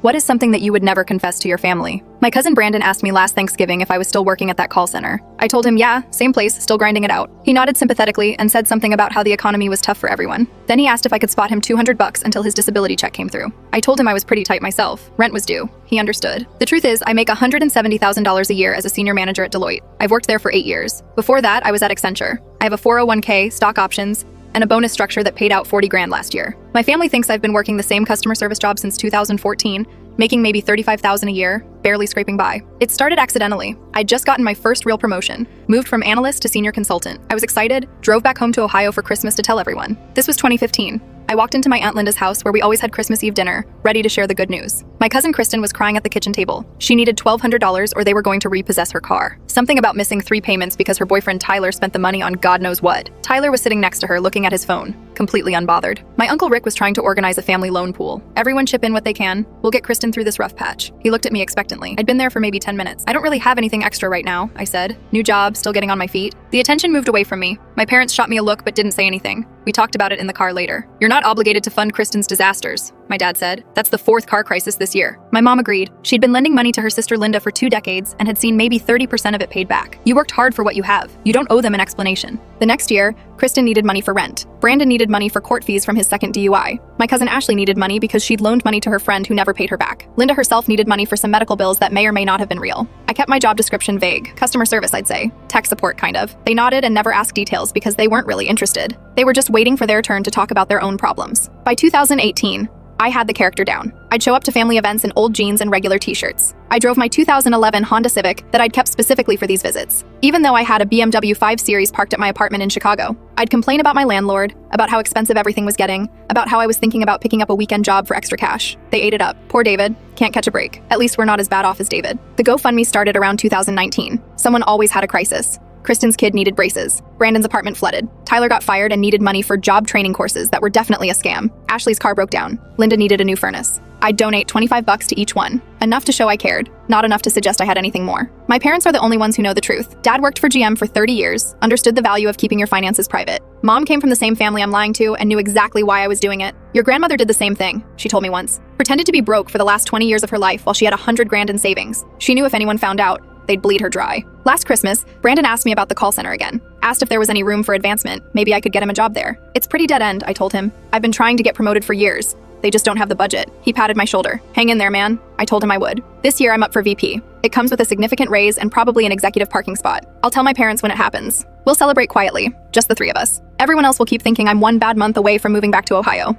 What is something that you would never confess to your family? My cousin Brandon asked me last Thanksgiving if I was still working at that call center. I told him, yeah, same place, still grinding it out. He nodded sympathetically and said something about how the economy was tough for everyone. Then he asked if I could spot him $200 until his disability check came through. I told him I was pretty tight myself. Rent was due. He understood. The truth is, I make $170,000 a year as a senior manager at Deloitte. I've worked there for 8 years. Before that, I was at Accenture. I have a 401k, stock options, and a bonus structure that paid out 40 grand last year. My family thinks I've been working the same customer service job since 2014, making maybe $35,000 a year, barely scraping by. It started accidentally. I'd just gotten my first real promotion, moved from analyst to senior consultant. I was excited, drove back home to Ohio for Christmas to tell everyone. This was 2015. I walked into my Aunt Linda's house where we always had Christmas Eve dinner, ready to share the good news. My cousin Kristen was crying at the kitchen table. She needed $1,200 or they were going to repossess her car. Something about missing 3 payments because her boyfriend Tyler spent the money on God knows what. Tyler was sitting next to her looking at his phone, completely unbothered. My uncle Rick was trying to organize a family loan pool. Everyone chip in what they can. We'll get Kristen through this rough patch. He looked at me expectantly. I'd been there for maybe 10 minutes. I don't really have anything extra right now, I said. New job, still getting on my feet. The attention moved away from me. My parents shot me a look but didn't say anything. We talked about it in the car later. You're not obligated to fund Kristen's disasters, my dad said. That's the 4th car crisis this year. My mom agreed. She'd been lending money to her sister Linda for 2 decades and had seen maybe 30% of it paid back. You worked hard for what you have. You don't owe them an explanation. The next year, Kristen needed money for rent. Brandon needed money for court fees from his second DUI. My cousin Ashley needed money because she'd loaned money to her friend who never paid her back. Linda herself needed money for some medical bills that may or may not have been real. I kept my job description vague. Customer service, I'd say. Tech support, kind of. They nodded and never asked details because they weren't really interested. They were just waiting for their turn to talk about their own problems. By 2018, I had the character down. I'd show up to family events in old jeans and regular t-shirts. I drove my 2011 Honda Civic that I'd kept specifically for these visits, even though I had a BMW 5 Series parked at my apartment in Chicago. I'd complain about my landlord, about how expensive everything was getting, about how I was thinking about picking up a weekend job for extra cash. They ate it up. Poor David. Can't catch a break. At least we're not as bad off as David. The GoFundMe started around 2019. Someone always had a crisis. Kristen's kid needed braces. Brandon's apartment flooded. Tyler got fired and needed money for job training courses that were definitely a scam. Ashley's car broke down. Linda needed a new furnace. I'd donate $25 to each one. Enough to show I cared, not enough to suggest I had anything more. My parents are the only ones who know the truth. Dad worked for GM for 30 years, understood the value of keeping your finances private. Mom came from the same family I'm lying to and knew exactly why I was doing it. Your grandmother did the same thing, she told me once. Pretended to be broke for the last 20 years of her life while she had 100 grand in savings. She knew if anyone found out, they'd bleed her dry. Last Christmas, Brandon asked me about the call center again. Asked if there was any room for advancement. Maybe I could get him a job there. It's pretty dead end, I told him. I've been trying to get promoted for years. They just don't have the budget. He patted my shoulder. Hang in there, man. I told him I would. This year I'm up for VP. It comes with a significant raise and probably an executive parking spot. I'll tell my parents when it happens. We'll celebrate quietly, just the 3 of us. Everyone else will keep thinking I'm one bad month away from moving back to Ohio.